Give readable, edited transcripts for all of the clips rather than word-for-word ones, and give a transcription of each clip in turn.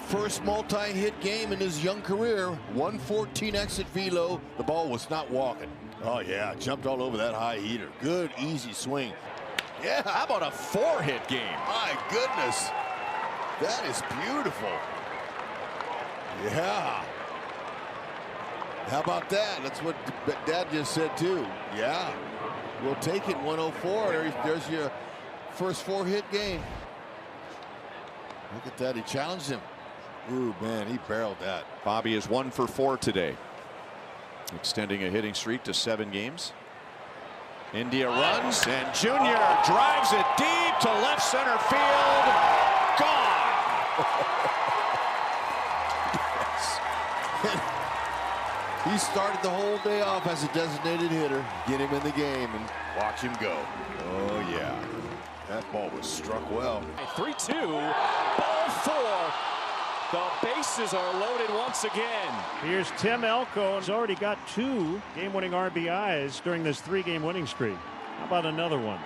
first multi-hit game in his young career. 114 exit velo. The ball was not walking. Oh, yeah. Jumped all over that high heater. Good, easy swing. Yeah. How about a 4-hit game? My goodness. That is beautiful. Yeah. How about that? That's what Dad just said, too. Yeah. We'll take it. 104. There's your first 4-hit game. Look at that. He challenged him. Ooh, man, he barreled that. Bobby is 1 for 4 today, extending a hitting streak to 7 games. India runs, and Junior drives it deep to left center field. Gone. Yes. He started the whole day off as a designated hitter. Get him in the game and watch him go. Oh, yeah. That ball was struck well. 3-2, ball 4. The bases are loaded once again. Here's Tim Elko. He's already got 2 game-winning RBIs during this 3-game winning streak. How about another one?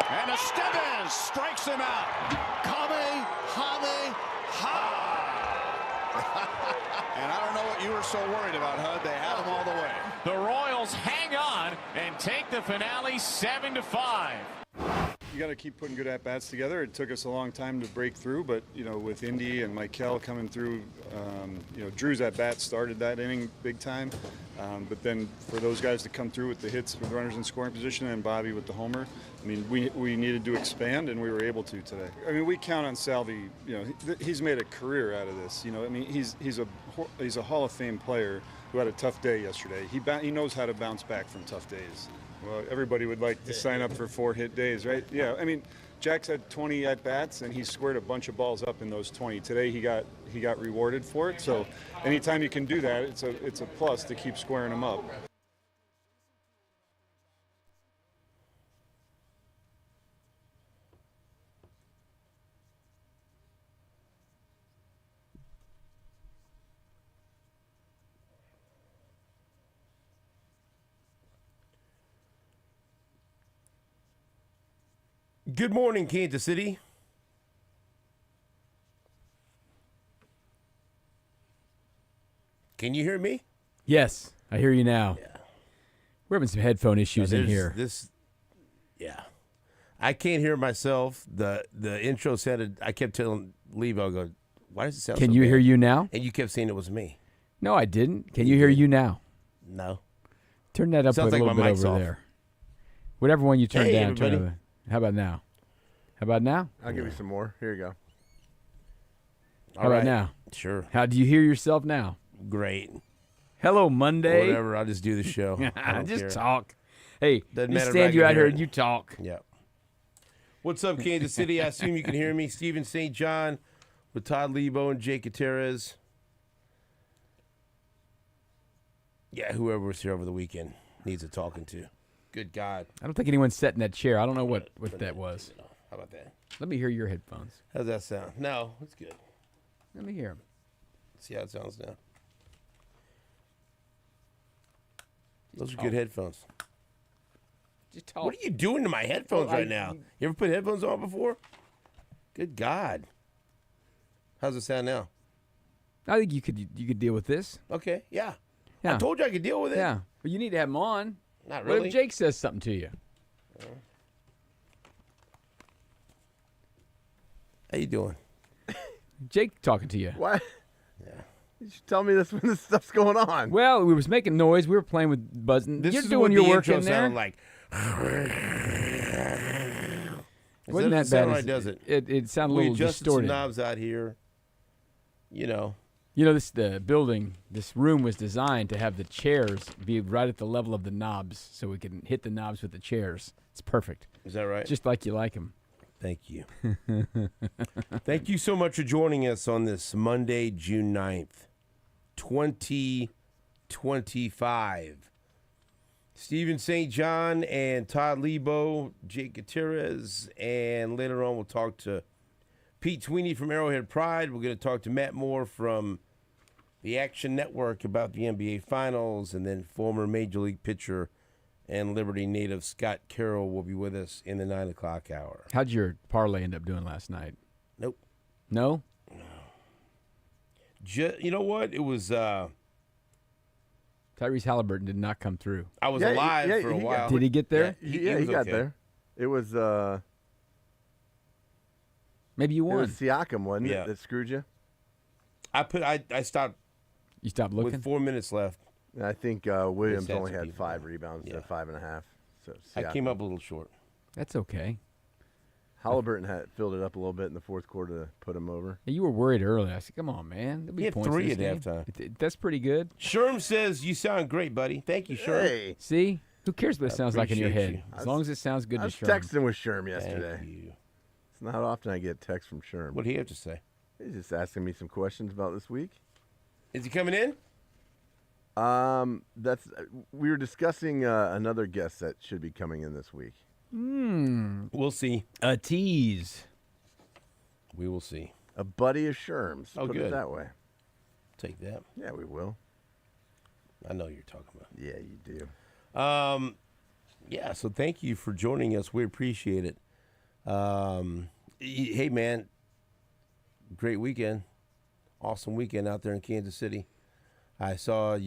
And Estevez strikes him out. Kamehameha. And I don't know what you were so worried about, Hud. They had him all the way. The Royals hang on and take the finale 7-5. You got to keep putting good at-bats together. It took us a long time to break through, but, you know, with Indy and Michael coming through, you know, Drew's at-bat started that inning big time. But then for those guys to come through with the hits with runners in scoring position and Bobby with the homer, I mean, we needed to expand, and we were able to today. I mean, we count on Salvi. You know, he's made a career out of this. You know, I mean, he's a Hall of Fame player who had a tough day yesterday. He knows how to bounce back from tough days. Well, everybody would like to sign up for 4-hit days, right? Yeah, I mean, Jack's had 20 at-bats, and he squared a bunch of balls up in those 20. Today, he got rewarded for it. So anytime you can do that, it's a plus to keep squaring them up. Good morning, Kansas City. Can you hear me? Yes, I hear you now. Yeah. We're having some headphone issues in here. Yeah. I can't hear myself. The intro sounded, I kept telling Leabo, I go, why does it sound so Can you bad? hear you now? And you kept saying it was me. No, I didn't. Can you hear you now? No. Turn that up a Sounds like little my bit mic's over off. there. Whatever one you turn Hey, down, turn everybody. over. How about now? How about now? I'll give you some more. Here you go. How about now? Sure. How do you hear yourself now? Great. Hello, Monday. Whatever. I'll just do the show. I don't Just care. talk. Hey, Doesn't just matter if I stand you can out hear here it. and you talk. Yeah. What's up, Kansas City? I assume you can hear me. Stephen St. John with Todd Leabo and Jake Gutierrez. Yeah, whoever was here over the weekend needs a talking to. Good God. I don't think anyone's sat in that chair. I don't know what that was. How about that? Let me hear your headphones. How's that sound? No, it's good. Let me hear them. See how it sounds now. Those are good headphones. Just talk. What are you doing to my headphones Well, right now? You ever put headphones on before? Good God. How's it sound now? I think you could deal with this. Okay, yeah. Yeah. I told you I could deal with it. Yeah, but you need to have them on. Not What really. if Jake says something to you? How you doing? Jake talking to you. What? Yeah. You should tell me this when this stuff's going on. Well, we was making noise. We were playing with buzzing. This You're is doing what your the work intro in there. sounded like. Wasn't that sound bad? right, does it? It sounded a We little adjusted distorted. some knobs out here. You know. You know, this room was designed to have the chairs be right at the level of the knobs, so we can hit the knobs with the chairs. It's perfect, Is that right? just like you like them. Thank you. Thank you so much for joining us on this Monday, June 9th, 2025. Stephen St. John and Todd Leabo, Jake Gutierrez, and later on we'll talk to Pete Sweeney from Arrowhead Pride. We're going to talk to Matt Moore from the Action Network about the NBA Finals, and then former Major League pitcher and Liberty native Scott Carroll will be with us in the 9 o'clock hour. How'd your parlay end up doing last night? Nope. No? You know what? It was. Tyrese Halliburton did not come through. I was alive for a he while. Did he get there? Yeah, he got there. It was Maybe you it won. was Siakam, wasn't Yeah. it, that screwed you? I stopped You stopped looking? with 4 minutes left. And I think Williams That's only what had people 5 do. rebounds Yeah. to 5.5. So I Siakam. came up a little short. That's okay. Halliburton had filled it up a little bit in the fourth quarter to put him over. Yeah, you were worried earlier. I said, come on, man. There'll be He had points 3 in this at game. halftime. That's pretty good. Sherm says you sound great, buddy. Thank you, Sherm. Hey, See? Who cares what it sounds like in your appreciate head? you. As long as it sounds good I to was Sherm. texting with Sherm yesterday. Thank you. It's not often I get texts from Sherm. What do you have to say? He's just asking me some questions about this week. Is he coming in? That's we were discussing another guest that should be coming in this week. We'll see. A tease. We will see. A buddy of Sherm's. Oh, put good. it that way. Take that. Yeah, we will. I know you're talking about. Yeah, you do. Yeah, so thank you for joining us. We appreciate it. Hey, man, great weekend. Awesome weekend out there in Kansas City. I saw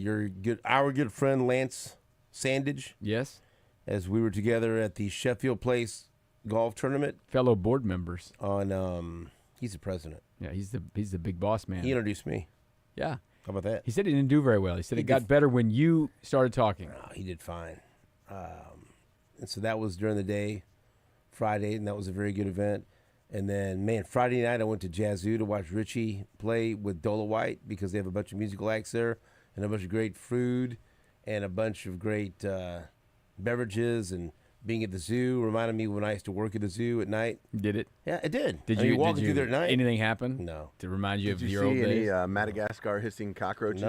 our good friend Lance Sandage Yes? as we were together at the Sheffield Place golf tournament Fellow board members. on, he's the president. Yeah, he's the big boss man. He introduced me. Yeah. How about that? He said he didn't do very well. He said it got better when you started talking. No, he did fine. And so that was during the day, Friday, and that was a very good event. And then, man, Friday night I went to Yazoo to watch Richie play with Dola White because they have a bunch of musical acts there and a bunch of great food and a bunch of great beverages. And being at the zoo reminded me when I used to work at the zoo at night. Did it? Yeah, it did. Did I mean, you walking through there at night? Anything happen? No. To remind you Did of you your old see any days? Madagascar hissing cockroaches?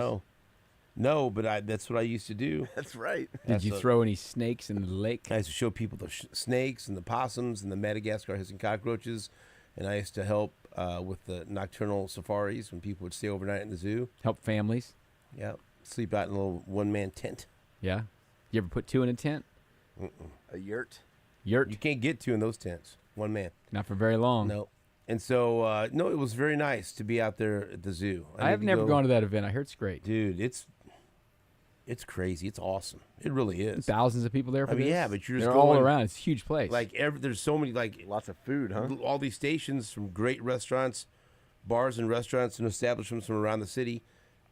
No, but that's what I used to do. That's right. Did you throw any snakes in the lake? I used to show people the snakes and the possums and the Madagascar hissing cockroaches, and I used to help with the nocturnal safaris when people would stay overnight in the zoo. Help families? Yeah, sleep out in a little one-man tent. Yeah. You ever put 2 in a tent? A yurt. Yurt? You can't get 2 in those tents. One man. Not for very long. No. And so, no, it was very nice to be out there at the zoo. I have never gone to that event. I heard it's great. Dude, it's crazy. It's awesome. It really is. Thousands of people there for I mean, this? yeah, but you're just They're all going- around. It's a huge place. Like there's so many Lots of food, huh? all these stations from great restaurants, bars and restaurants and establishments from around the city,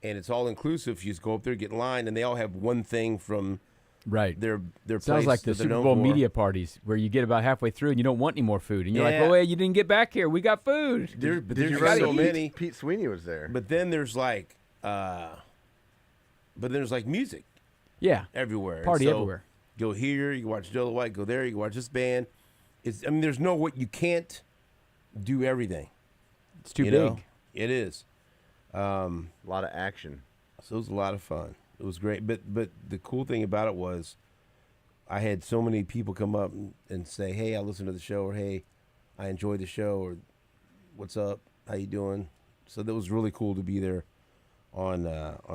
and it's all inclusive. You just go up there, get in line, and they all have one thing from right. their Sounds place like the that they're Super known Bowl for. media parties where you get about halfway through and you don't want any more food. And you're like, Yeah. oh, wait, you didn't get back here. We got food. But Did there's you run so into many. Pete Sweeney was there. But then there's like, music Yeah. everywhere. And Party so everywhere. Go here, you can watch Dola White. Go there, you can watch this band. There's no what you can't do everything. It's too you big. know? It is. A lot of action. So it was a lot of fun. It was great. But the cool thing about it was I had so many people come up and say, hey, I listened to the show, or hey, I enjoyed the show, or what's up? How you doing? So that was really cool to be there on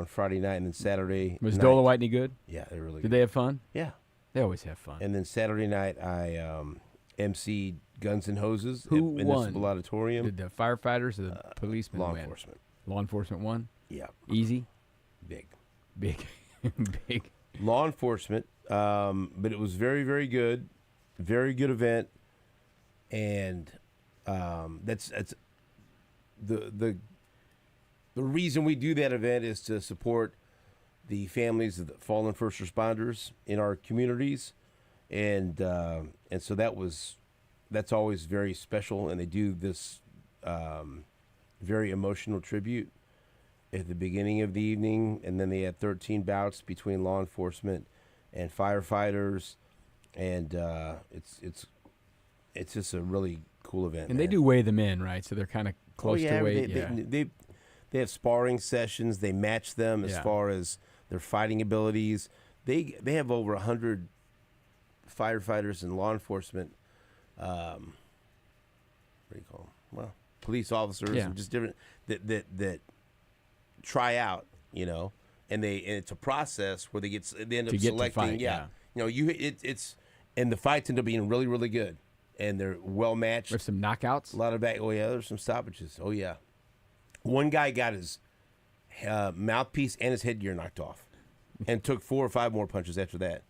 Friday night, and then Saturday Was night. Dola White any good? Yeah, they really Did good. they have fun? Yeah. They always have fun. And then Saturday night I emceed Guns and Hoses Who at won? Municipal Auditorium. Did the firefighters or the policemen Law win? enforcement. Law enforcement won? Yeah. Easy? Big. Big. Big. Law enforcement, but it was very, very good. Very good event. And that's the reason we do that event is to support the families of the fallen first responders in our communities, and so that's always very special. And they do this very emotional tribute at the beginning of the evening, and then they had 13 bouts between law enforcement and firefighters, and it's just a really cool event. And they do weigh them in, right? So they're kind of close to weight. They have sparring sessions. They match them as far as their fighting abilities. They have over 100 firefighters and law enforcement. What do you call them? Well, police officers and just different that try out, and it's a process where they end up selecting. Fight, it's and the fights end up being really, really good, and they're well matched. There's some knockouts. A lot of back. Oh yeah, there's some stoppages. Oh yeah. One guy got his mouthpiece and his headgear knocked off, and took 4 or 5 more punches after that,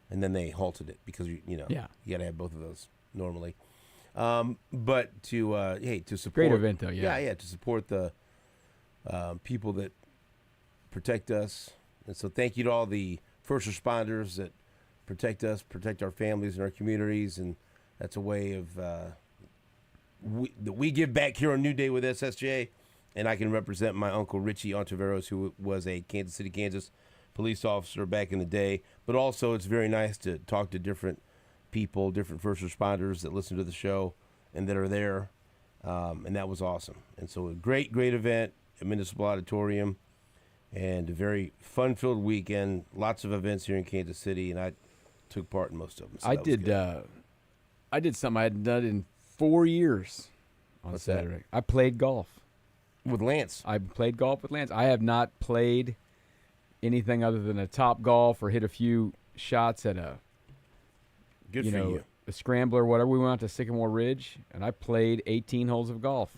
and then they halted it because you got to have both of those normally. But to support, great event though. Yeah, to support the people that protect us, and so thank you to all the first responders that protect us, protect our families and our communities, and that's a way of that we give back here on New Day with SSJ, and I can represent my uncle Richie Ontiveros, who was a Kansas City, Kansas police officer back in the day. But also, it's very nice to talk to different people, different first responders that listen to the show and that are there, and that was awesome. And so, a great event at Municipal Auditorium, and a very fun-filled weekend. Lots of events here in Kansas City, and I took part in most of them. So I did something I hadn't done in 4 years on What's Saturday. that? I played golf with Lance. I played golf with Lance. I have not played anything other than a top golf or hit a few shots at a Good for you. A scrambler, whatever. We went out to Sycamore Ridge, and I played 18 holes of golf.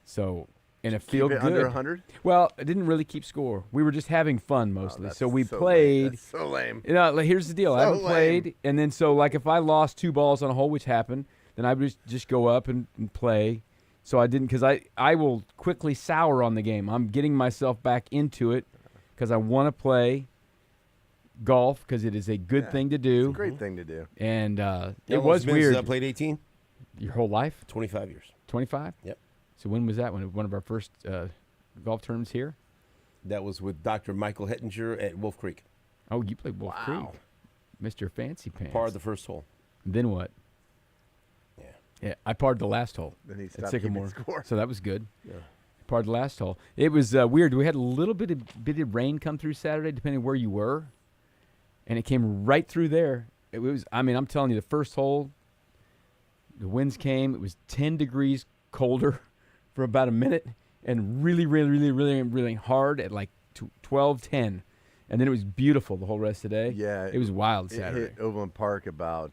So, and it felt good. Under 100? Well, I didn't really keep score. We were just having fun mostly. So we so played. Lame. That's so lame. Like, here's the deal. I haven't played, and then so like if I lost 2 balls on a hole, which happened, then I would just go up and play. So I didn't, because I will quickly sour on the game. I'm getting myself back into it because I want to play golf because it is a good thing to do. It's a great thing to do. And it was weird. I played 18. Your whole life? 25 years. 25? Yep. So when was that? One of our first golf tournaments here? That was with Dr. Michael Hettinger at Wolf Creek. Oh, you played Wolf Creek. Mr. Fancy Pants. Par the first hole. Then what? Yeah, I parred the last hole Then he at stopped Sycamore, keeping score. so that was good. Yeah. Parred the last hole. It was weird. We had a little bit of rain come through Saturday, depending where you were, and it came right through there. It was. I mean, I'm telling you, the first hole, the winds came. It was 10 degrees colder for about a minute, and really hard at like 12:10. And then it was beautiful the whole rest of the day. Yeah. It was wild It Saturday. hit Overland Park about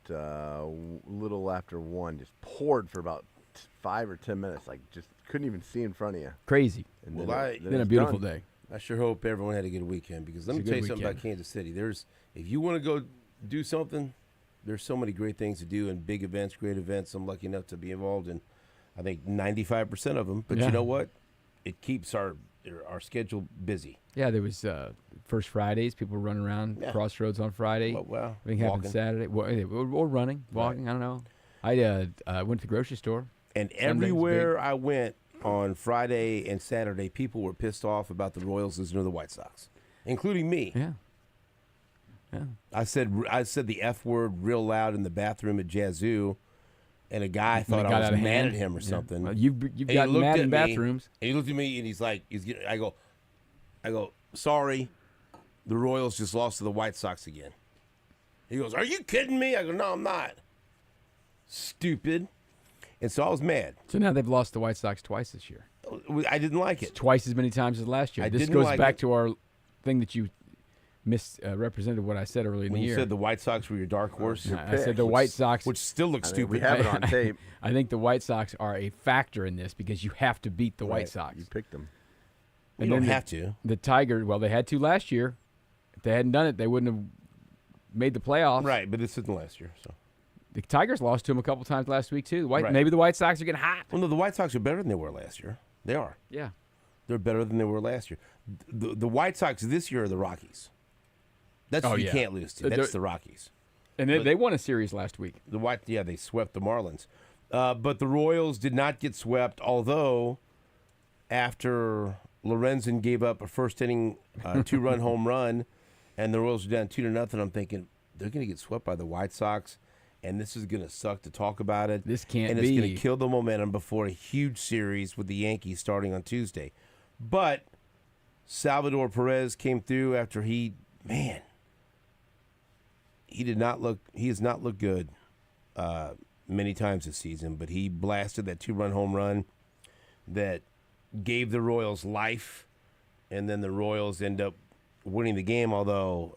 little after 1. Just poured for about 5 or 10 minutes. Like, just couldn't even see in front of you. Crazy. And Well, then Then a it's beautiful done. day. I sure hope everyone had a good weekend, because let me It's a tell you good something about weekend. Kansas City. If you want to go do something, there's so many great things to do, and big events, great events. I'm lucky enough to be involved in, I think, 95% of them. But Yeah. you know what? It keeps our schedule busy. Yeah, there was First Fridays. People were running around Crossroads on Friday. Well, I think happened walking. Saturday. Or running, walking. I don't know. I went to the grocery store. And Sunday's everywhere I went on Friday and Saturday, people were pissed off about the Royals losing to the White Sox, including me. Yeah. Yeah. I said the F word real loud in the bathroom at Yazoo, and a guy thought I was mad at him or something. Well, you've And he gotten looked mad at in me, bathrooms. And he looked at me and he's like, I go, sorry, the Royals just lost to the White Sox again. He goes, are you kidding me? I go, no, I'm not. Stupid. And so I was mad. So now they've lost the White Sox twice this year. I didn't like It's it. twice as many times as last year. I This didn't goes like back it. to our thing that you misrepresented what I said earlier in When the you year. said the White Sox were your dark horse, I said the White Sox, which still looks I mean, stupid. we have it on tape. I think the White Sox are a factor in this because you have to beat the White Right. Sox. You picked them. You And don't then have to. The Tigers, well, they had to last year. If they hadn't done it, they wouldn't have made the playoffs. Right, but this isn't last year. So. The Tigers lost to them a couple times last week too. Right. Maybe the White Sox are getting hot. Well, no, the White Sox are better than they were last year. They are. Yeah. They're better than they were last year. The White Sox this year are the Rockies. That's Oh, what you yeah. can't lose to. They're- That's the Rockies. And they won a series last week. They swept the Marlins. But the Royals did not get swept, although after Lorenzen gave up a first inning 2-run home run and the Royals were down 2-0, I'm thinking they're going to get swept by the White Sox, and this is going to suck to talk about it. This can't and be. it's going to kill the momentum before a huge series with the Yankees starting on Tuesday. But Salvador Perez came through after he has not looked good many times this season, but he blasted that 2-run home run that gave the Royals life, and then the Royals end up winning the game, although,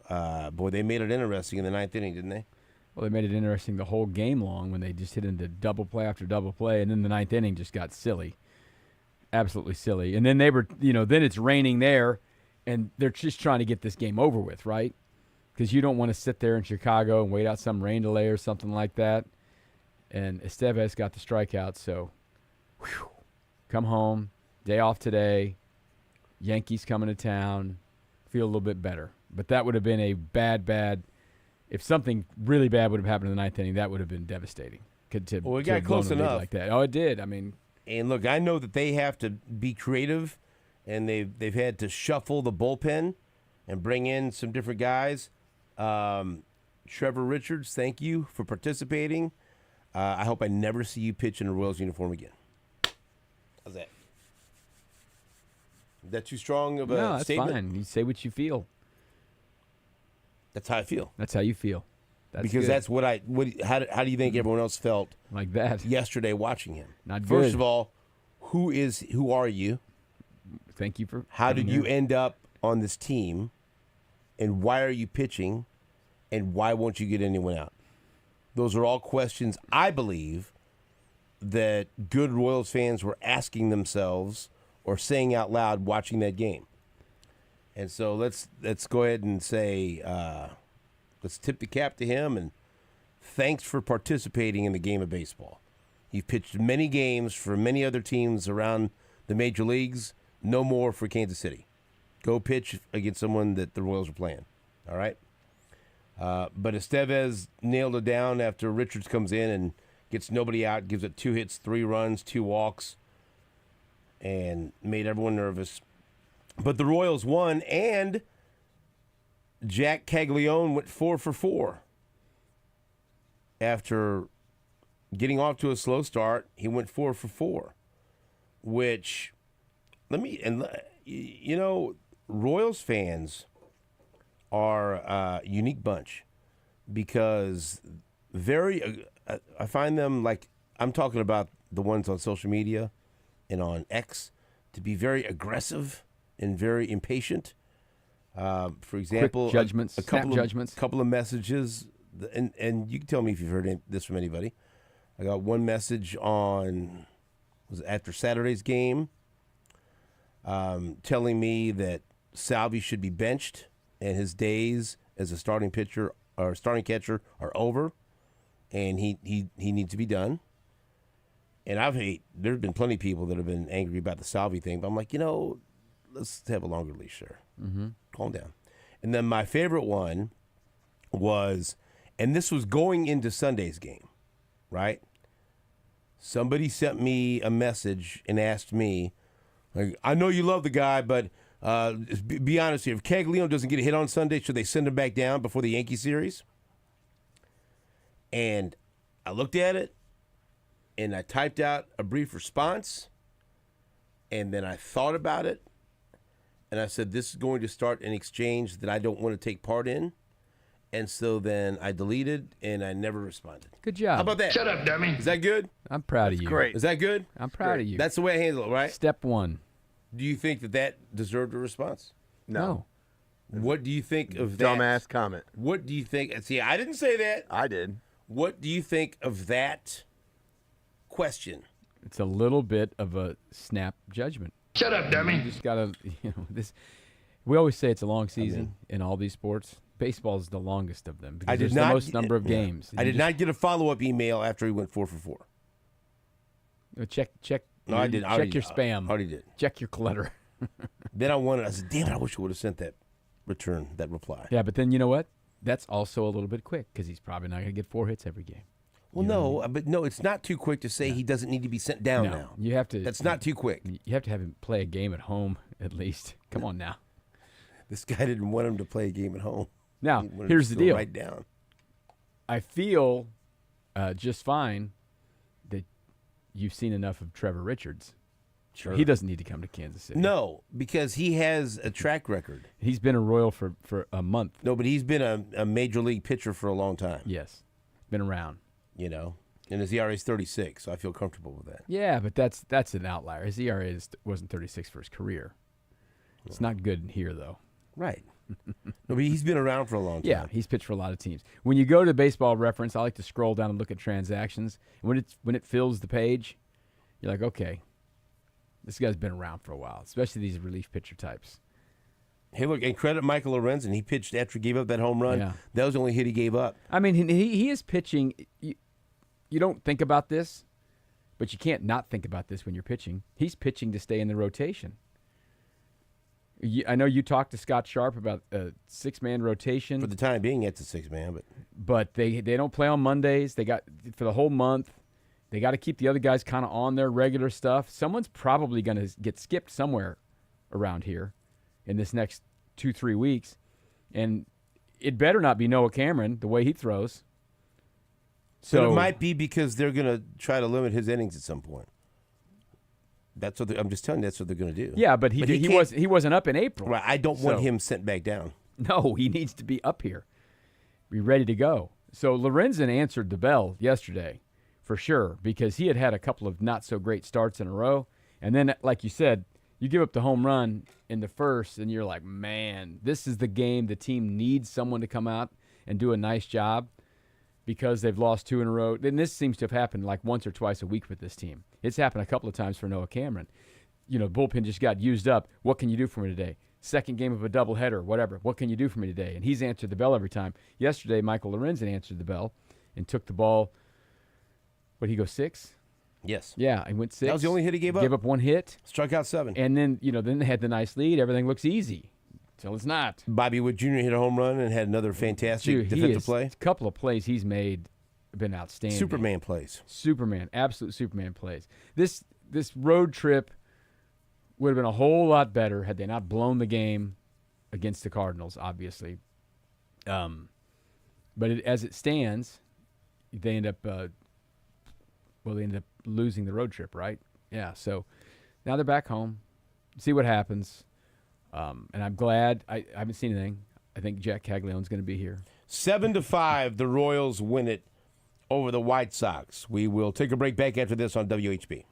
they made it interesting in the 9th inning, didn't they? Well, they made it interesting the whole game long when they just hit into double play after double play, and then the 9th inning just got silly. absolutely silly. And then they were, then it's raining there, and they're just trying to get this game over with, right? Because you don't want to sit there in Chicago and wait out some rain delay or something like that. And Estevez got the strikeout, so come home, day off today, Yankees coming to town, feel a little bit better. But that would have been a bad, if something really bad would have happened in the ninth inning, that would have been devastating. Well, it got close enough. Like that. Oh, it did. I mean. And look, I know that they have to be creative, and they've had to shuffle the bullpen and bring in some different guys. Trevor Richards, thank you for participating. I hope I never see you pitch in a Royals uniform again. How's that? Is that too strong of a statement? No, that's fine. You say what you feel. That's how I feel. That's how you feel. That's because good. that's what how do you think everyone else felt like that yesterday watching him? Not good. First of all, who are you? Thank you for. How did you end up on this team? And why are you pitching? And why won't you get anyone out? Those are all questions I believe that good Royals fans were asking themselves or saying out loud watching that game. And so let's go ahead and say let's tip the cap to him and thanks for participating in the game of baseball. You've pitched many games for many other teams around the major leagues. No more for Kansas City. Go pitch against someone that the Royals are playing. All right? But Estevez nailed it down after Richards comes in and gets nobody out, gives it 2 hits, 3 runs, 2 walks, and made everyone nervous. But the Royals won, and Jack Caglione went 4 for 4. After getting off to a slow start, he went 4 for 4, which, Royals fans are a unique bunch because I find them, like, I'm talking about the ones on social media and on X, to be very aggressive and very impatient. For example, quick judgments, a couple of messages, and you can tell me if you've heard this from anybody. I got one message after Saturday's game, telling me that Salvi should be benched and his days as a starting pitcher or starting catcher are over, and he needs to be done. And there have been plenty of people that have been angry about the Salvi thing, but I'm like, let's have a longer leash there. Mm-hmm. Calm down. And then my favorite one was, and this was going into Sunday's game, right? Somebody sent me a message and asked me, like, I know you love the guy, but be honest here. If Caglione doesn't get a hit on Sunday, should they send him back down before the Yankee series? And I looked at it, and I typed out a brief response, and then I thought about it, and I said, this is going to start an exchange that I don't want to take part in. And so then I deleted, and I never responded. Good job. How about that? Shut up, dummy. Is that good? I'm proud of you. Great. Is that good? I'm proud of you. That's the way I handle it, right? Step 1. Do you think that deserved a response? No. What do you think of that? Dumbass comment. What do you think? See, I didn't say that. I did. What do you think of that question? It's a little bit of a snap judgment. Shut up, dummy. You just gotta, this. We always say it's a long season in all these sports. Baseball is the longest of them because there's the most number of games. I did not get a follow-up email after he went 4 for 4. Check. No, I did. Check your spam. I already did. Check your clutter. Then I said, damn it, I wish I would have sent that reply. Yeah, but then you know what? That's also a little bit quick because he's probably not going to get 4 hits every game. Well, but it's not too quick to say he doesn't need to be sent down now. You have to. That's not too quick. You have to have him play a game at home at least. Come on now. This guy didn't want him to play a game at home. Now, here's the deal. Right down. I feel just fine that you've seen enough of Trevor Richards. Sure. He doesn't need to come to Kansas City. No, because he has a track record. He's been a Royal for a month. No, but he's been a major league pitcher for a long time. Yes. Been around. And his ERA is 36, so I feel comfortable with that. Yeah, but that's an outlier. His ERA wasn't 36 for his career. It's not good here, though. Right. No, but he's been around for a long time. Yeah, he's pitched for a lot of teams. When you go to Baseball Reference, I like to scroll down and look at transactions. When it fills the page, you're like, okay, This guy's been around for a while, especially these relief pitcher types. Hey, look, and credit Michael Lorenzen. He pitched after he gave up that home run. Yeah. That was the only hit he gave up. I mean, he is pitching. You don't think about this, but you can't not think about this when you're pitching. He's pitching to stay in the rotation. I know you talked to Scott Sharp about a 6-man rotation. For the time being, it's a 6-man, but they don't play on Mondays. They got for the whole month. They got to keep the other guys kind of on their regular stuff. Someone's probably going to get skipped somewhere around here in this next 2-3 weeks, and it better not be Noah Cameron the way he throws. So it might be because they're going to try to limit his innings at some point. That's what I'm just telling you. That's what they're going to do. Yeah, but he wasn't up in April. Right, I don't want him sent back down. No, he needs to be up here, be ready to go. So Lorenzen answered the bell yesterday, for sure, because he had a couple of not so great starts in a row, and then, like you said, you give up the home run in the first, and you're like, man, this is the game the team needs someone to come out and do a nice job. Because they've lost 2 in a row. And this seems to have happened like once or twice a week with this team. It's happened a couple of times for Noah Cameron. Bullpen just got used up. What can you do for me today? Second game of a doubleheader, whatever. What can you do for me today? And he's answered the bell every time. Yesterday, Michael Lorenzen answered the bell and took the ball. What, he go 6? Yes. Yeah, he went 6. That was the only hit he gave up. Gave up 1 hit. Struck out 7. And then, then they had the nice lead. Everything looks easy. Until it's not. Bobby Wood Jr. hit a home run and had another fantastic defensive play. A couple of plays he's made have been outstanding. Superman plays. Absolute Superman plays. This road trip would have been a whole lot better had they not blown the game against the Cardinals, obviously. But as it stands, they end up losing the road trip, right? Yeah. So now they're back home. See what happens. And I'm glad. I haven't seen anything. I think Jack Caglianone's going to be here. 7-5, the Royals win it over the White Sox. We will take a break back after this on WHB.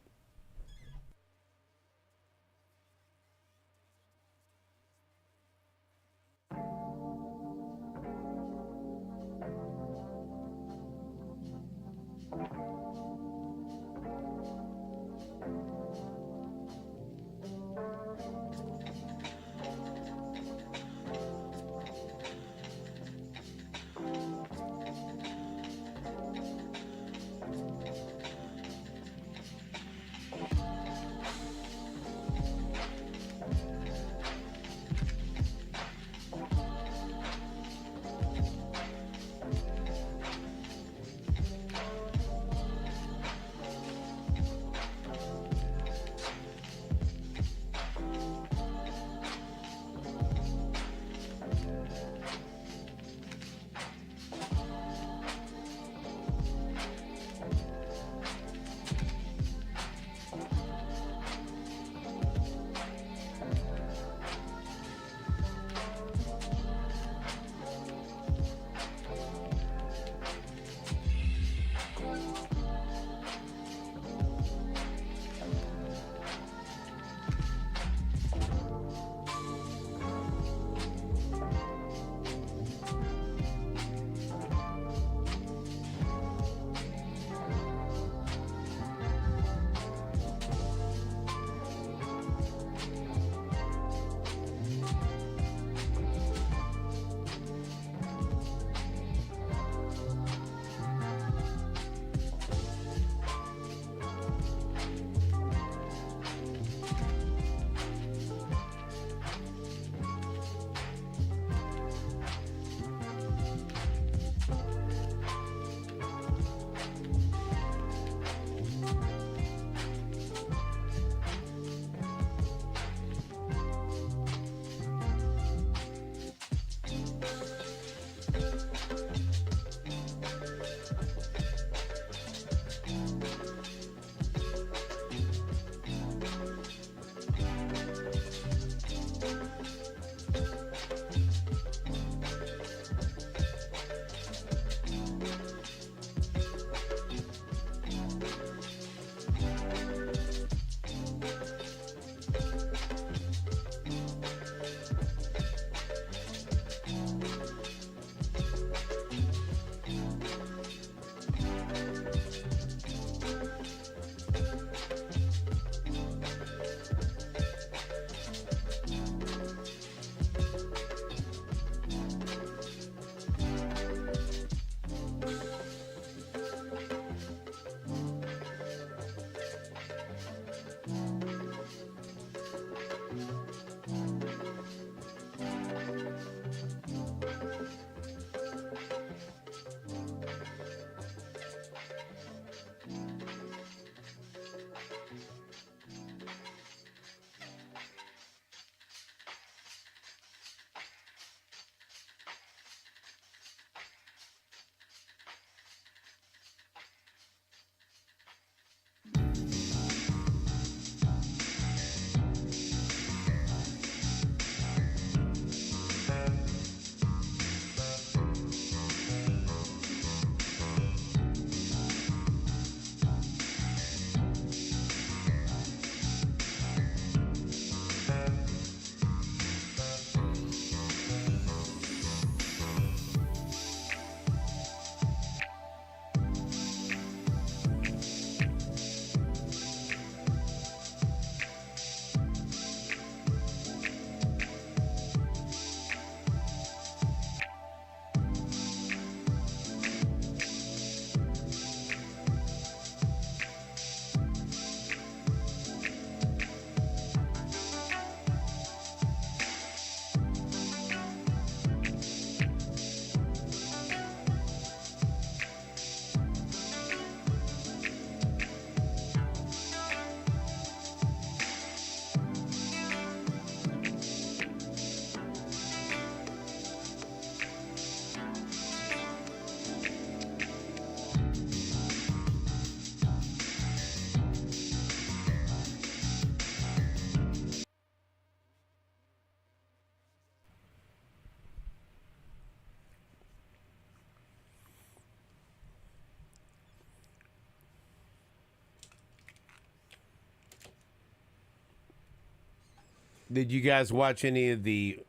Did you guys watch any of the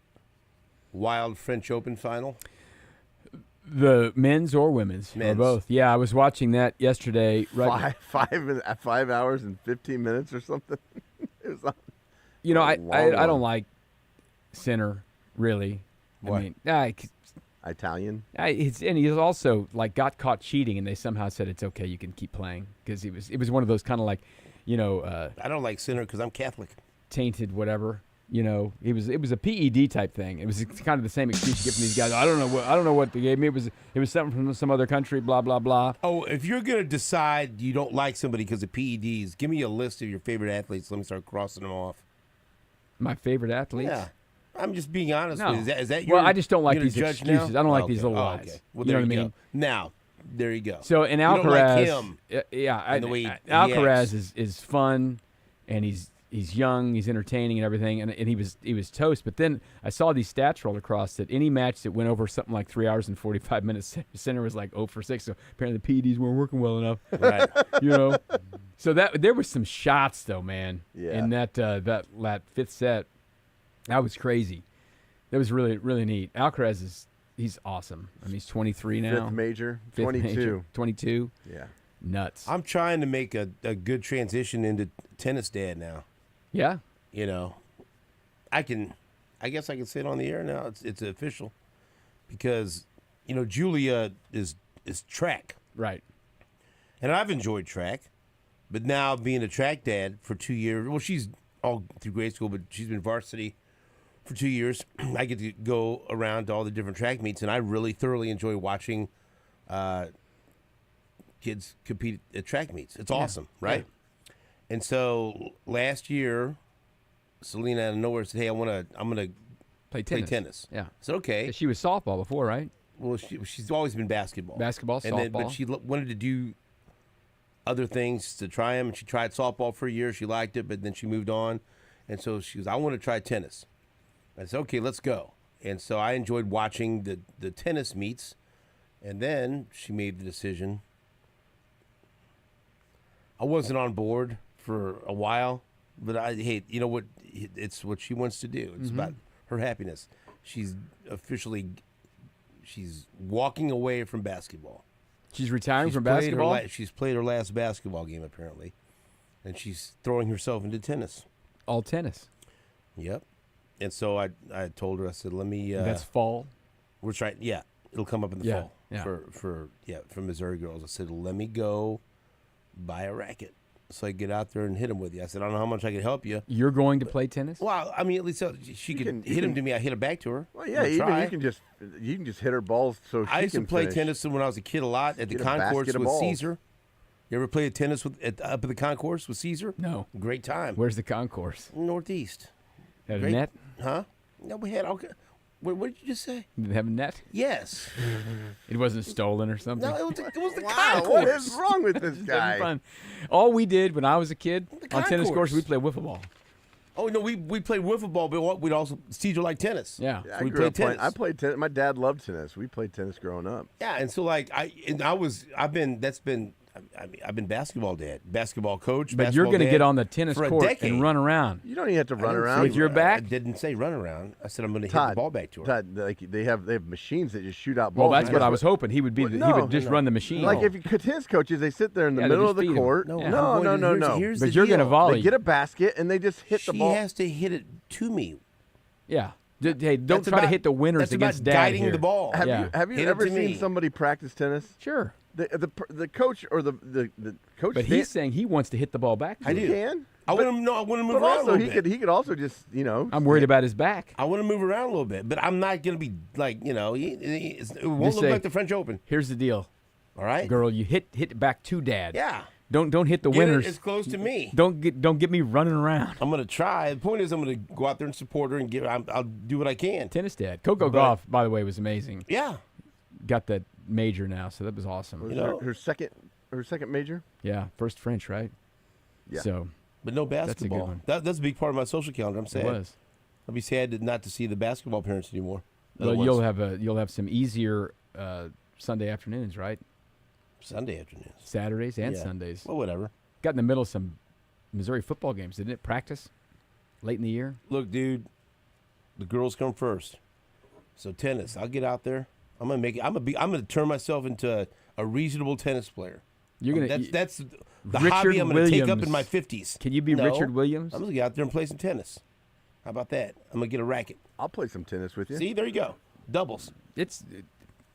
Wild French Open final? The men's or women's? Men's. Or both. Yeah, I was watching that yesterday. Right. 5 hours and 15 minutes or something. It was on. You know, I long don't one. like Sinner, really. Why? I mean, Italian. and he also like got caught cheating, and they somehow said it's okay, you can keep playing because it was one of those kind of like, you know, I don't like Sinner because I'm Catholic. tainted whatever. You know, it was a PED type thing. It was kind of the same excuse you get from these guys. I don't know what they gave me. It was something from some other country. Blah blah blah. Oh, if you're gonna decide you don't like somebody because of PEDs, give me a list of your favorite athletes. Let me start crossing them off. My favorite athletes. Yeah, I'm just being honest. No. With you. Is that your? Well, I just don't like you're these gonna judge excuses. now? I don't like Okay. these little Oh, lies. okay. Well, You know there what I you mean? go. Now, there you go. So in You don't Alcaraz, like him. yeah, and the way he Alcaraz is fun, and he's young, he's entertaining and everything, and he was toast. But then I saw these stats roll across that any match that went over something like 3 hours and 45 minutes, Sinner was like 0 for 6. So apparently the PEDs weren't working well enough, Right. you know. So that there was some shots though, man. Yeah. In that fifth set, that was crazy. That was really really neat. Alcaraz he's awesome. I mean, he's 23 now. Fifth major. Fifth 22. major, 22. Yeah. Nuts. I'm trying to make a good transition into tennis dad now. Yeah. You know, I guess I can say it on the air now. It's official because, you know, Julia is track. Right. And I've enjoyed track, but now being a track dad for 2 years, well, she's all through grade school, but she's been varsity for 2 years. I get to go around to all the different track meets, and I really thoroughly enjoy watching kids compete at track meets. It's awesome, right? And so last year, Selena out of nowhere said, "Hey, I'm gonna Play play tennis. tennis." Yeah. I said, "Okay." She was softball before, right? Well, she's always been basketball. Basketball, and then, softball. but she wanted to do other things to try them. And she tried softball for a year. She liked it, but then she moved on. And so she was, I want to try tennis. I said, okay, let's go. And so I enjoyed watching the tennis meets. And then she made the decision. I wasn't on board for a while, but hey, you know what? It's what she wants to do. It's about her happiness. She's walking away from basketball. She's retiring She's from played basketball. she's played her last basketball game apparently, and she's throwing herself into tennis. All tennis. Yep. And so I told her, I said, let me. That's fall. We're trying. Yeah, it'll come up in the Yeah, fall yeah. for Missouri girls. I said, let me go buy a racket so I can get out there and hit them with you. I said, I don't know how much I can help you. You're going to play tennis? Well, I mean, at least she could hit them to me. I hit it back to her. Well, yeah, We'll even try. you can just hit her balls so she I used can to play finish. tennis when I was a kid a lot at the Get a concourse basket of with balls. Caesar. You ever played tennis up at the concourse with Caesar? No. Great time. Where's the concourse? Northeast. Had a Great. net? Huh? No, we had all. What did you just say? Did they have a net? Yes. It wasn't stolen or something? No, it was the Wow, concourse. what is wrong with this Having guy? fun. All we did when I was a kid on tennis concourse. courts, we played wiffle ball. Oh no, we played wiffle ball, but we'd also Caesar liked tennis. Yeah. Yeah, So I we grew up played playing. tennis. I played tennis. My dad loved tennis. We played tennis growing up. Yeah, and so like I've been basketball dad, basketball coach. But you're going to get on the tennis for a court decade. and run around. You don't even have to run I didn't around say With your run- back? I didn't say run around. I said I'm going to hit Todd, the ball back to her. Todd, like they have machines that just shoot out Well, balls. that's what I was hoping. He would be. Well, he no, would just run the machine. Like if you tennis coaches, they sit there in the Yeah, they middle just of the feed 'em. court. No, No. Here's but the you're going to deal. volley. They get a basket and they just hit the She ball. has to hit it to me. Yeah. Hey, don't That's try to about- hit the winners that's against about dad guiding here. the ball. Have Yeah. you have Hit you it ever to seen me. somebody practice tennis? Sure. The coach or the coach. But he's saying he wants to hit the ball back. To I you. do. can. I want him. No, I want to move But around a also little bit. he could also just I'm worried about his back. I want to move around a little bit, but I'm not going to be like it won't Just look say- like the French Open. Here's the deal, All right, girl. You hit it back to dad. Yeah, Don't hit the Get winners. it as close to me. Don't get me running around. I'm going to try. The point is, I'm going to go out there and support her and I'll do what I can. Tennis dad. Coco But- Gauff, by the way, was amazing. Yeah, Got that major now, so that was awesome. Was You know- her second major. Yeah, first French, right? Yeah. So but no a good basketball. one. That's a big part of my social calendar. I'm it sad. was. I'll be sad not to see the basketball parents anymore. Well, Otherwise, you'll have some easier Sunday afternoons, right? Sunday afternoons. Saturdays and Yeah. Sundays. Well, whatever. Got in the middle of some Missouri football games, didn't it? Practice. late in the year? Look, dude, the girls come first. So tennis, I'll get out there. I'm gonna make it. I'm gonna turn myself into a reasonable tennis player. You're gonna. That's the Richard hobby I'm gonna take up Williams. in my 50s. Can you be No, Richard Williams? I'm gonna get out there and play some tennis. How about that? I'm gonna get a racket. I'll play some tennis with you. See, there you go. Doubles. It's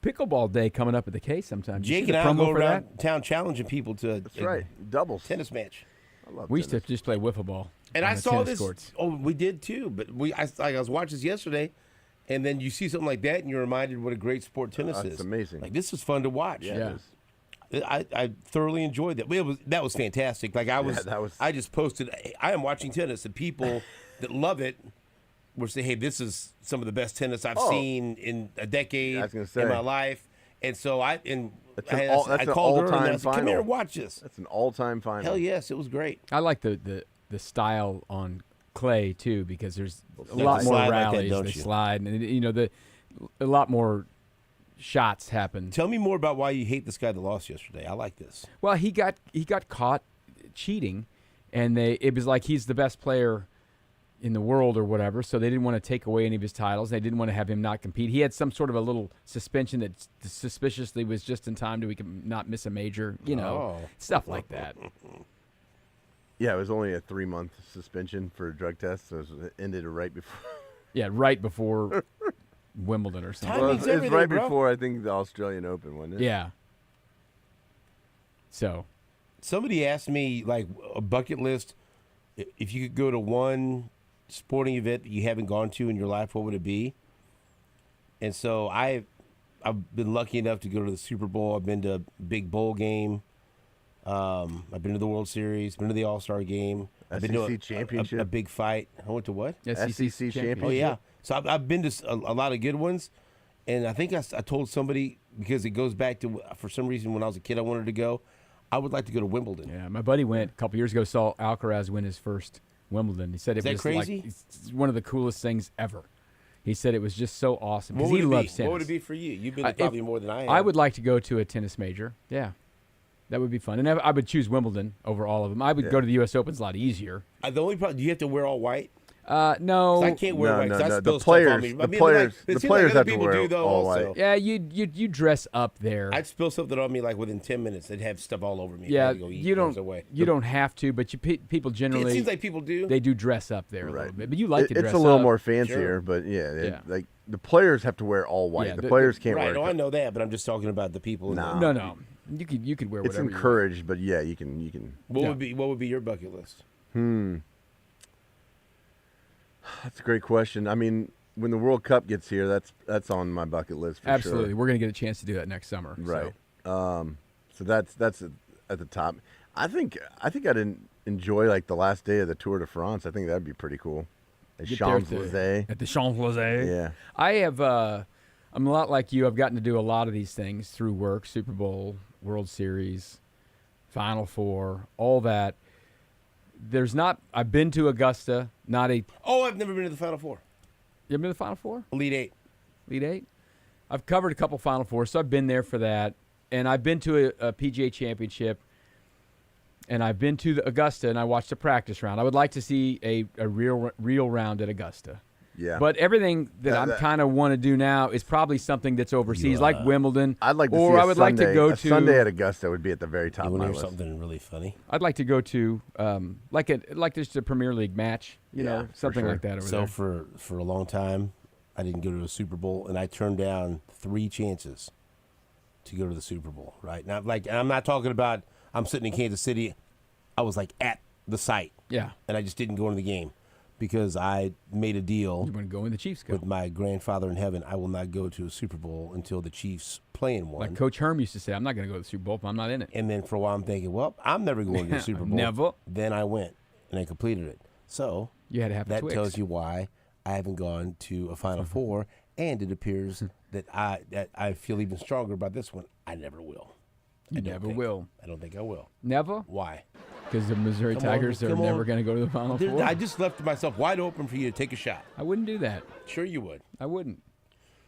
pickleball day coming up at the Case sometime. You Jake see and the I promo go for around that? town challenging people to That's right. Doubles. tennis match. I love We used to tennis. just play wiffle ball. And on I the saw tennis this. courts. Oh, we did too. But I was watching this yesterday, and then you see something like that, and you're reminded what a great sport tennis is. It's amazing. Like this was fun to watch. Yeah. It is. I thoroughly enjoyed that. That was fantastic. Like I just posted. I am watching tennis, and people that love it will say, "Hey, this is some of the best tennis I've seen in a decade I was gonna say. in my life." And so I That's I an called her and I all-time said, "Come final. here, watch this." That's an all-time final. Hell yes, it was great. I like the style on clay too because there's a They lot more slide like that, rallies. don't They you? slide, and a lot more shots happen. Tell me more about why you hate this guy that lost yesterday. I like this. Well, he got caught cheating, and it was like he's the best player in the world or whatever, so they didn't want to take away any of his titles. They didn't want to have him not compete. He had some sort of a little suspension that suspiciously was just in time to he could not miss a major, stuff like that. Yeah, it was only a 3-month suspension for a drug test, so it ended right before. Yeah, right before Wimbledon or something. Time Well, means it's everything, right bro. before I think the Australian Open, wasn't it? Yeah. So, Somebody asked me, like, a bucket list. If you could go to one sporting event that you haven't gone to in your life, what would it be? And so I've been lucky enough to go to the Super Bowl. I've been to a big bowl game. I've been to the World Series. Been to the All-Star game. I've been to SEC championship. a big fight. I went to what? SEC championship. Oh, yeah. So I've been to a lot of good ones. And I think I told somebody, because it goes back to, for some reason, when I was a kid, I wanted to go. I would like to go to Wimbledon. yeah, my buddy went a couple years ago, saw Alcaraz win his first Wimbledon. He said it that was crazy? like it's one of the coolest things ever. He said it was just so awesome What because would he it be? loves tennis. What would it be for you? You've been to If- probably more than I have. I would like to go to a tennis major. Yeah, that would be fun, and I would choose Wimbledon over all of them. I would go to the U.S. Open; it's a lot easier. The only problem, do you have to wear all white? No, I can't wear white. 'Cause I no. spill The stuff on players, me. the players, it the seems players like have other to people wear do, though, all also. white. Yeah, you dress up there. I'd spill something on me like within 10 minutes. They'd have stuff all over me. yeah, I had to go eat you things don't away. you don't have to, but people generally It seems like people do. they do dress up there a Right. little bit. But you like to dress It's a little up. more fancier, Sure. but Yeah. like the players have to wear all white. Yeah, the the- players can't Right, wear. no, I know that, but I'm just talking about the people. Nah. No, you could wear It's whatever. you want. encouraged, but yeah, you can. What Yeah. would be your bucket list? That's a great question. I mean, when the World Cup gets here, that's on my bucket list for Absolutely, sure. we're gonna get a chance to do that next summer. Right. So. So that's at the top. I think I'd enjoy like the last day of the Tour de France. I think that'd be pretty cool. At Get there Champs-Élysées. at the Champs-Élysées. Yeah. I have. I'm a lot like you. I've gotten to do a lot of these things through work: Super Bowl, World Series, Final Four, all that. I've been to Augusta. Oh, I've never been to the Final Four. You ever been to the Final Four? Elite Eight. Elite Eight? I've covered a couple Final Fours, so I've been there for that. And I've been to a PGA Championship, and I've been to the Augusta, and I watched a practice round. I would like to see a real round at Augusta. Yeah. But everything that I'm kind of want to do now is probably something that's overseas, like Wimbledon. I'd like to or see I would like to go to Sunday at Augusta would be at the very top You of want my to hear list. something really funny? I'd like to go to like just a Premier League match, Yeah, know, for something sure. like that over So there. for a long time, I didn't go to a Super Bowl, and I turned down 3 chances to go to the Super Bowl. Right now, and I'm not talking about I'm sitting in Kansas City. I was like at the site, Yeah. and I just didn't go into the game because I made a deal You want to go in the Chiefs go. with my grandfather in heaven. I will not go to a Super Bowl until the Chiefs play in one. Like Coach Herm used to say, I'm not going to go to the Super Bowl if I'm not in it. And then for a while, I'm thinking, well, I'm never going to the Super Bowl. Never. Then I went, and I completed it. So You had to have that Twix. tells you why I haven't gone to a Final Four, and it appears that I feel even stronger about this one. I never will. You never will. I don't think I will. Never? Why? Because the Missouri Come on, Tigers are come never on. going to go to the Final Four? I just left myself wide open for you to take a shot. I wouldn't do that. Sure you would. I wouldn't.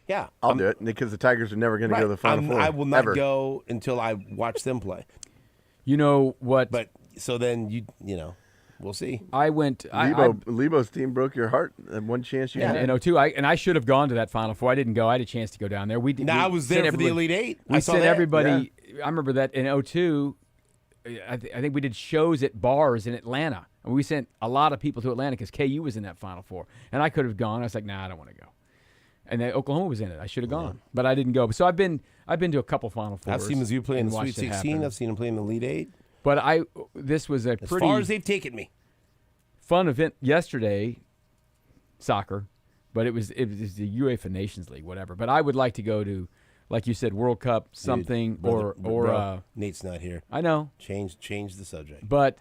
Yeah. I'll do it because the Tigers are never going to go to the Final Four. I will not ever. go until I watch them play. You know what? But so then you know. We'll see. I went. Leabo's team broke your heart. That one chance you had. In 02, I should have gone to that Final Four. I didn't go. I had a chance to go down there. I was there for the Elite Eight. We sent everybody. Yeah. I remember that in 02. I think we did shows at bars in Atlanta. And we sent a lot of people to Atlanta because KU was in that Final Four. And I could have gone. I was like, nah, I don't want to go. And then Oklahoma was in it. I should have gone, but I didn't go. So I've been to a couple Final Fours. I've seen Mizzou play in the Sweet 16. I've seen him play in the Elite Eight. But this was a pretty, as far as they've taken me, fun event yesterday, soccer, but it was the UEFA Nations League, whatever. But I would like to go to, like you said, World Cup something. Bro, Nate's not here. I know. Change the subject. But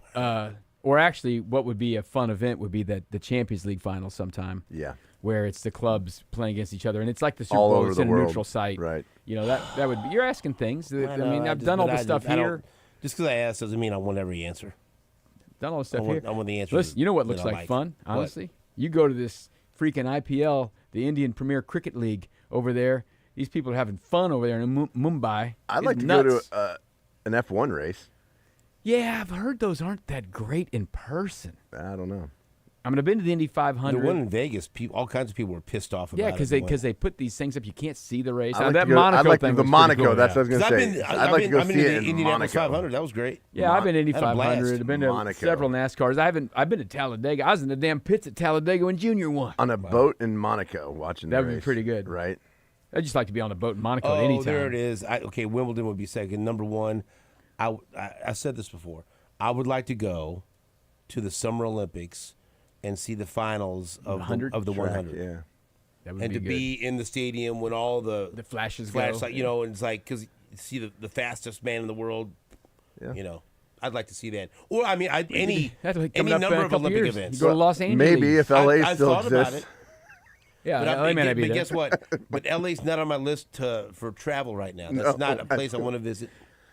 or actually, what would be a fun event would be the Champions League final sometime. Yeah. Where it's the clubs playing against each other, and it's like the Super All Bowl. over It's the in a world. neutral site, Right? You know that would be. You're asking things. I mean, I've done all the stuff here. Just because I asked doesn't mean I want every answer. Done all the stuff here. I want the answer. Listen, you know what looks like fun? Honestly, what? You go to this freaking IPL, the Indian Premier Cricket League over there. These people are having fun over there in Mumbai. I'd like to go to an F1 race. Yeah, I've heard those aren't that great in person. I don't know. I mean, I've been to the Indy 500. The one in Vegas, all kinds of people were pissed off about it. Yeah, because they put these things up. You can't see the race. I'd that like Monaco thing the was Monaco. Cool, That's what I was going to say. I'd like to go see it in Indianapolis Monaco. 500. That was great. Yeah, I've been to Indy 500. I've been to Monaco. several NASCARs. I've been to Talladega. I was in the damn pits at Talladega when Junior won. On a boat in Monaco watching the race. That would be pretty good. Right? I'd just like to be on a boat in Monaco at any time. Oh, there it is. Okay, Wimbledon would be second. Number one, I said this before. I would like to go to the Summer Olympics and see the finals of the 100. Yeah. That would and be to good. be in the stadium when all the flashes flash, go. like, you know, and it's like, because you see the fastest man in the world, you know. I'd like to see that. Or, I mean, any number of Olympic events. You go to Los Angeles. Maybe if LA I still thought about exists. it. Yeah, but LA may not be but there. guess what? But LA's not on my list for travel right now. That's not a place I want to visit.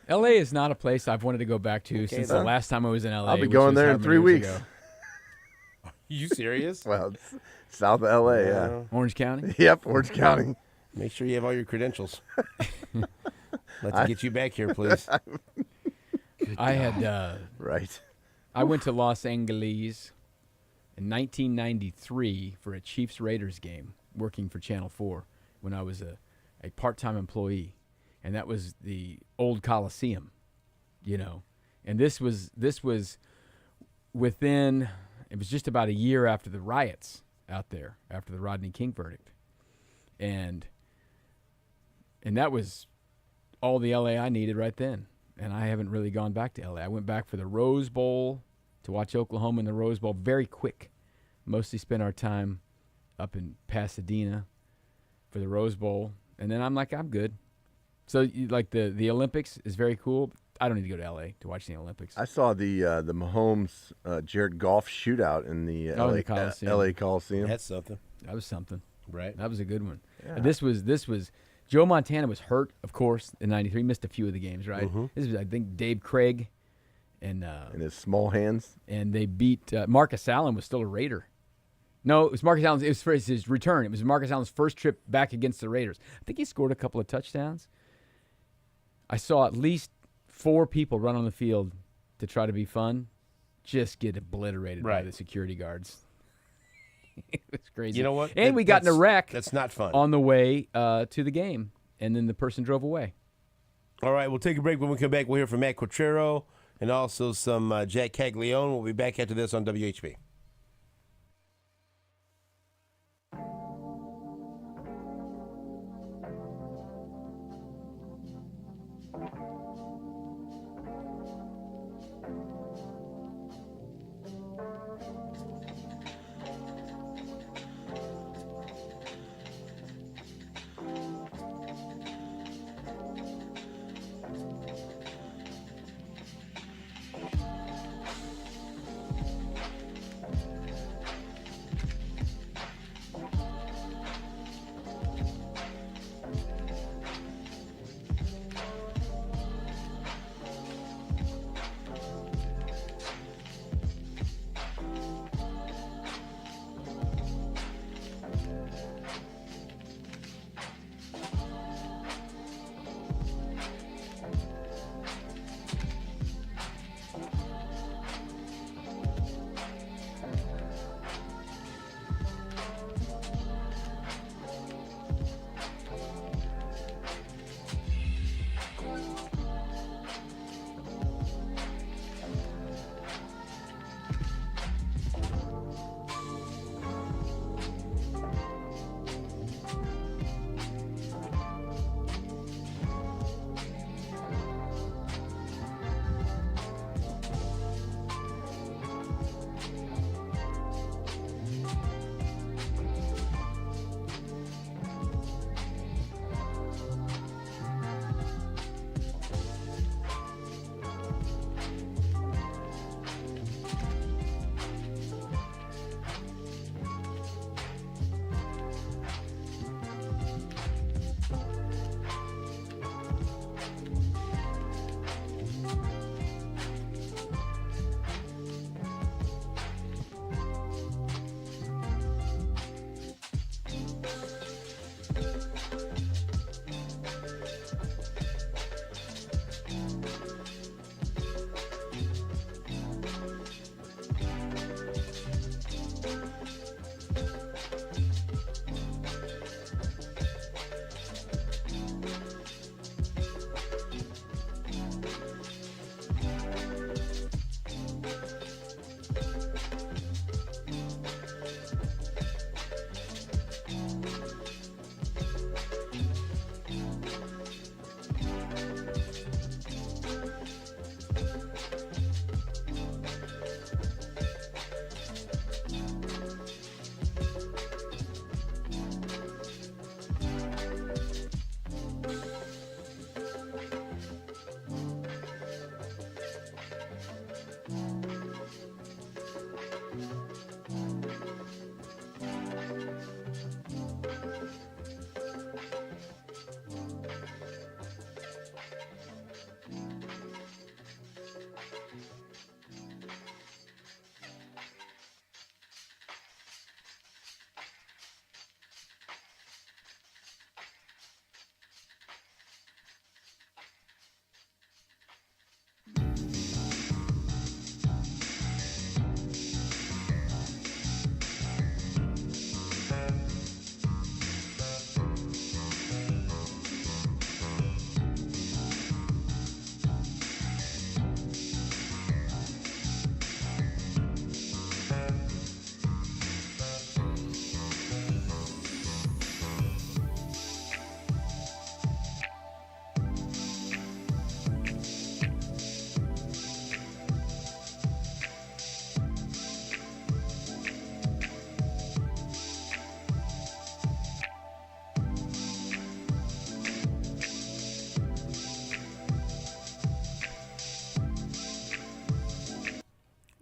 LA is not a place I've wanted to go back to since the last time I was in LA. I'll be going there in 3 weeks. You serious? Well, it's south of LA, yeah. Orange County? Yep, Orange County. Make sure you have all your credentials. Let's get you back here, please. I had right. I went to Los Angeles in 1993 for a Chiefs-Raiders game, working for Channel 4 when I was a part-time employee, and that was the old Coliseum, you know. And this was within. It was just about a year after the riots out there, after the Rodney King verdict, and that was all the LA I needed right then. And I haven't really gone back to LA. I went back for the Rose Bowl to watch Oklahoma in the Rose Bowl. Very quick. Mostly spent our time up in Pasadena for the Rose Bowl, and then I'm like, I'm good. So like the Olympics is very cool. I don't need to go to LA to watch the Olympics. I saw the Mahomes Jared Goff shootout in the LA Coliseum. That's something. That was something. Right. That was a good one. Yeah. And this was Joe Montana was hurt, of course, in '93. Missed a few of the games, right? Mm-hmm. This was, I think, Dave Craig and his small hands. And they beat Marcus Allen was still a Raider. No, it was Marcus Allen's. It was for his return. It was Marcus Allen's first trip back against the Raiders. I think he scored a couple of touchdowns. I saw at least 4 people run on the field to try to be fun, just get obliterated by the security guards. It was crazy. You know what? And we got in a wreck. That's not fun. On the way to the game, and then the person drove away. All right, we'll take a break. When we come back, we'll hear from Matt Quattrero and also some Jack Caglione. We'll be back after this on WHB.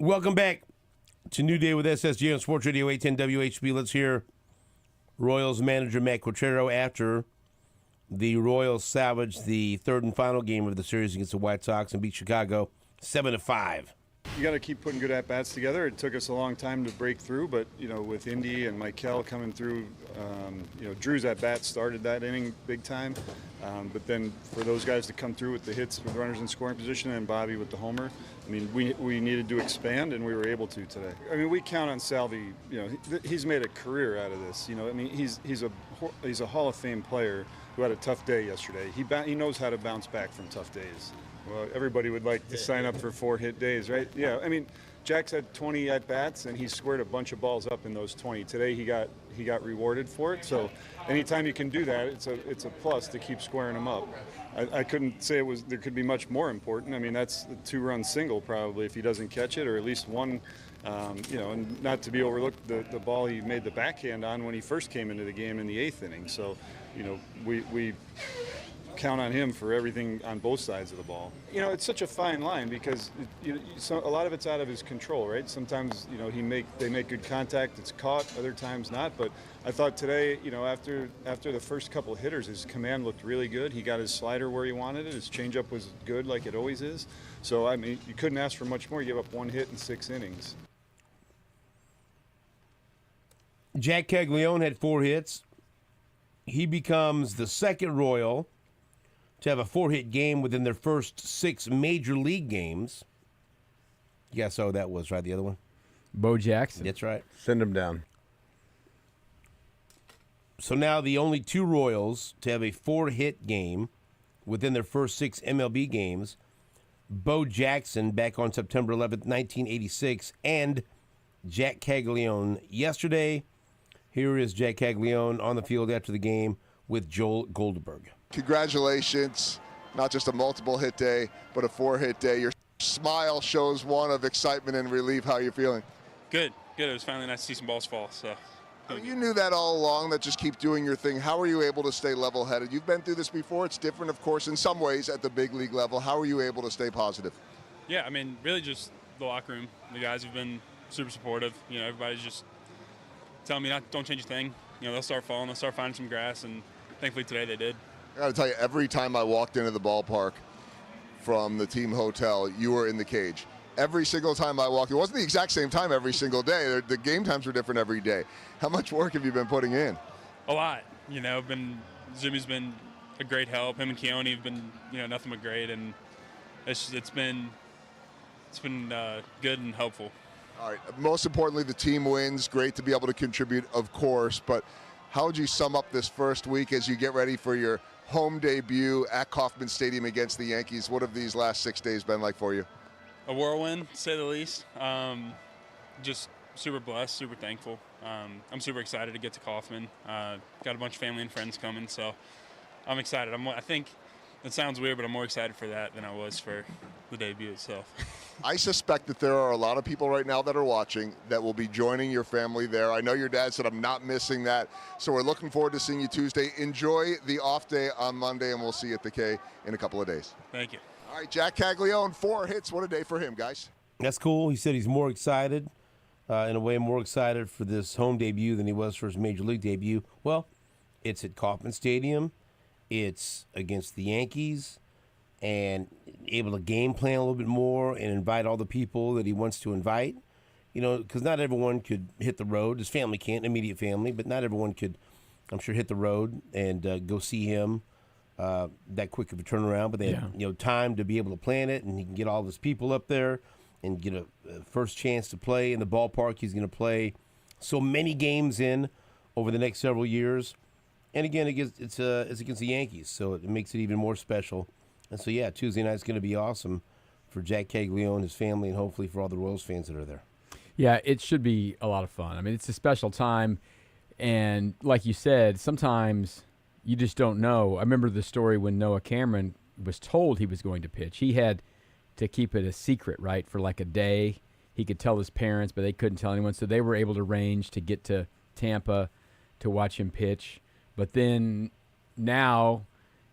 Welcome back to New Day with SSJ on Sports Radio 810 WHB. Let's hear Royals manager Matt Quatraro after the Royals salvaged the third and final game of the series against the White Sox and beat Chicago 7-5. You got to keep putting good at-bats together. It took us a long time to break through, but, with Indy and Michael coming through, Drew's at-bat started that inning big time. But then for those guys to come through with the hits with runners in scoring position and Bobby with the homer, we needed to expand, and we were able to today. We count on Salvi. He's made a career out of this. He's a Hall of Fame player who had a tough day yesterday. He knows how to bounce back from tough days. Well, everybody would like to sign up for 4-hit days, right? Yeah, Jack's had 20 at-bats, and he squared a bunch of balls up in those 20. Today he got rewarded for it, so anytime you can do that, it's a plus to keep squaring them up. I couldn't say there could be much more important. That's a 2-run single probably if he doesn't catch it, or at least one, and not to be overlooked the ball he made the backhand on when he first came into the game in the 8th inning. So, we count on him for everything on both sides of the ball. It's such a fine line because a lot of it's out of his control, right? Sometimes, they make good contact, it's caught, other times not. But I thought today, after the first couple of hitters, his command looked really good. He got his slider where he wanted it. His changeup was good like it always is. So, you couldn't ask for much more. You gave up 1 hit in 6 innings. Jack Caglione had 4 hits. He becomes the second Royal to have a 4-hit game within their first 6 major league games. You guys saw who that was, right? The other one? Bo Jackson. That's right. Send him down. So now the only 2 Royals to have a 4-hit game within their first 6 MLB games, Bo Jackson back on September 11th, 1986, and Jack Caglione yesterday. Here is Jack Caglione on the field after the game with Joel Goldberg. Congratulations, not just a multiple hit day, but a 4-hit day. Your smile shows one of excitement and relief. How are you feeling? Good. It was finally nice to see some balls fall. So, you knew that all along, that just keep doing your thing. How are you able to stay level-headed? You've been through this before. It's different, of course, in some ways at the big league level. How are you able to stay positive? Yeah, really just the locker room. The guys have been super supportive. Everybody's just telling me don't change a thing. They'll start falling. They'll start finding some grass, and thankfully today they did. I got to tell you, every time I walked into the ballpark from the team hotel, you were in the cage. Every single time I walked, it wasn't the exact same time every single day. The game times were different every day. How much work have you been putting in? A lot. Jimmy's been a great help. Him and Keone have been, nothing but great, and it's been good and helpful. All right. Most importantly, the team wins. Great to be able to contribute, of course. But how would you sum up this first week as you get ready for your home debut at Kauffman Stadium against the Yankees? What have these last 6 days been like for you? A whirlwind, to say the least. Just super blessed, super thankful. I'm super excited to get to Kauffman. Got a bunch of family and friends coming, so I'm excited. I think it sounds weird, but I'm more excited for that than I was for the debut itself. I suspect that there are a lot of people right now that are watching that will be joining your family there. I know your dad said, I'm not missing that. So we're looking forward to seeing you Tuesday. Enjoy the off day on Monday, and we'll see you at the K in a couple of days. Thank you. All right, Jack Caglione, 4 hits. What a day for him, guys. That's cool. He said he's more excited, in a way more excited for this home debut than he was for his major league debut. Well, it's at Kauffman Stadium. It's against the Yankees, and able to game plan a little bit more and invite all the people that he wants to invite. Because not everyone could hit the road. His family can't, immediate family, but not everyone could, I'm sure, hit the road and go see him that quick of a turnaround. But they had time to be able to plan it, and he can get all of his people up there and get a first chance to play in the ballpark. He's going to play so many games in over the next several years. And again, it's against the Yankees, so it makes it even more special. And so, yeah, Tuesday night's going to be awesome for Jack Caglione, his family, and hopefully for all the Royals fans that are there. Yeah, it should be a lot of fun. It's a special time. And like you said, sometimes you just don't know. I remember the story when Noah Cameron was told he was going to pitch. He had to keep it a secret, right, for like a day. He could tell his parents, but they couldn't tell anyone. So they were able to arrange to get to Tampa to watch him pitch. But then now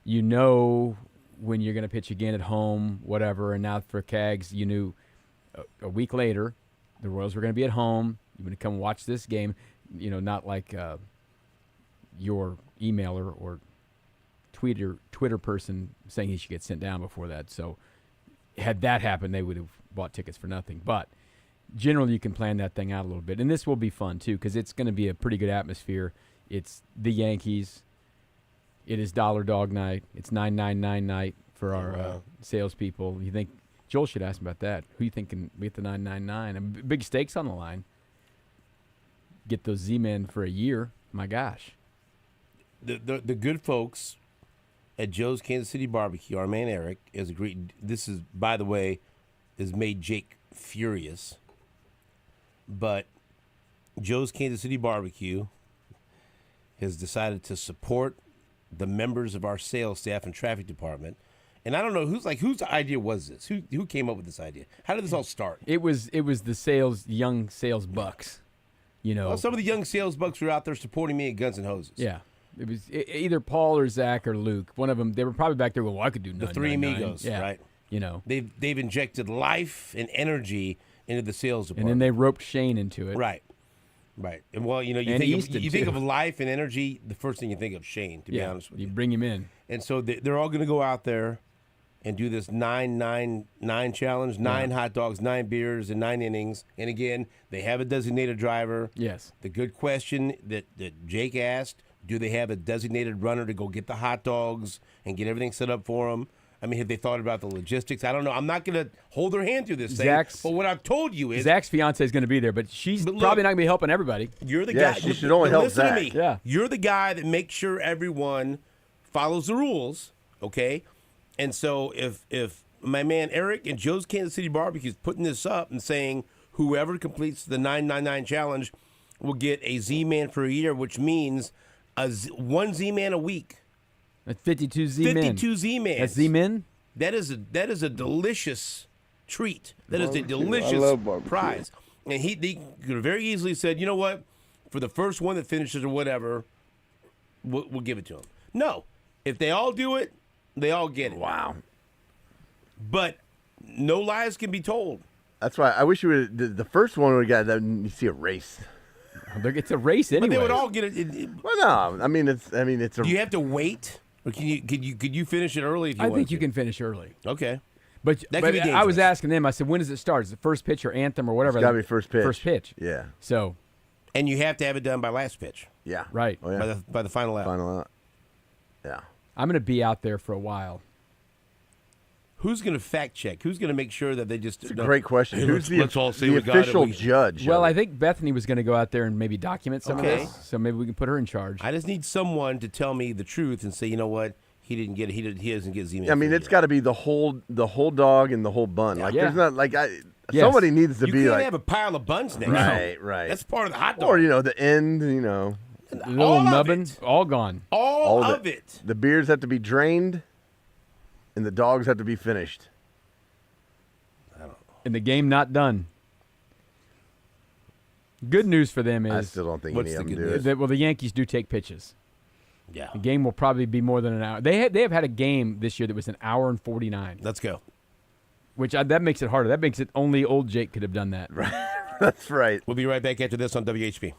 you know when you're going to pitch again at home, whatever. And now for Cags, you knew a week later the Royals were going to be at home. You want to come watch this game, not like your emailer or Twitter person saying he should get sent down before that. So had that happened, they would have bought tickets for nothing. But generally, you can plan that thing out a little bit. And this will be fun, too, because it's going to be a pretty good atmosphere. It's the Yankees. It is Dollar Dog night. It's 999 night for our salespeople. You think Joel should ask about that? Who you think can beat the 999? And big stakes on the line. Get those Z-Men for a year. My gosh. The good folks at Joe's Kansas City Barbecue, our man Eric, has agreed. This is, by the way, has made Jake furious. But Joe's Kansas City Barbecue has decided to support the members of our sales staff and traffic department. And I don't know whose idea was this? Who came up with this idea? How did this all start? It was the young sales bucks. Well, some of the young sales bucks were out there supporting me at Guns N' Hoses. Yeah. It was either Paul or Zach or Luke. One of them, they were probably back there, well, I could do 999. The three amigos, yeah. right? They've injected life and energy into the sales department. And then they roped Shane into it. Right. And well, you think of life and energy, the first thing you think of Shane, to be honest with you. You bring him in. And so they're all going to go out there and do this 9-9-9 challenge, 9 hot dogs, 9 beers, and 9 innings. And again, they have a designated driver. Yes. The good question that Jake asked, do they have a designated runner to go get the hot dogs and get everything set up for them? I mean, have they thought about the logistics? I don't know. I'm not going to hold their hand through this thing. But what I've told you is Zach's fiance is going to be there, but she's probably not going to be helping everybody. You're the guy. She should only help listen Zach. to me. Yeah. You're the guy that makes sure everyone follows the rules, okay? And so if my man Eric and Joe's Kansas City Barbecue is putting this up and saying whoever completes the 999 challenge will get a Z-Man for a year, which means one Z-Man a week. That's 52 Z-Men. 52 Z-Men. That's Z-Men? That is a delicious treat. That is a delicious prize. And they could have very easily said, you know what, for the first one that finishes or whatever, we'll give it to them. No. If they all do it, they all get it. Wow. But no lies can be told. That's why I wish you would. The first one would have got that. You see a race. It's a race anyway. But they would all get it. Well, no. I mean, it's a. Do you have to wait, or could you finish it early? If you I wanted think you to? can finish early. Okay. But I was asking them. I said, when does it start? Is it first pitch or anthem or whatever? It's got to be first pitch. First pitch. Yeah. So. And you have to have it done by last pitch. Yeah. Right. Oh, yeah. By the final out. Final out. Yeah. I'm going to be out there for a while. Who's going to fact check? Who's going to make sure that they just? It's a great question. Hey, Who's let's all see the we got it. official judge? Well, I think Bethany was going to go out there and maybe document some of Okay. this, so maybe we can put her in charge. I just need someone to tell me the truth and say, you know what, he didn't get it. He doesn't get Z-Man. I mean, it's got to be the whole dog and the whole bun. Like, Yeah. there's not like somebody needs to you be can't like have a pile of buns next. right. That's part of the hot dog. Or the end. A little nubbin, all gone. All of it. The beers have to be drained, and the dogs have to be finished. And the game not done. Good news for them is I still don't think any of them do it. the Yankees do take pitches. Yeah. The game will probably be more than an hour. They have had a game this year that was an hour and 49. Let's go. Which that makes it harder. That makes it only old Jake could have done that. Right. That's right. We'll be right back after this on WHP.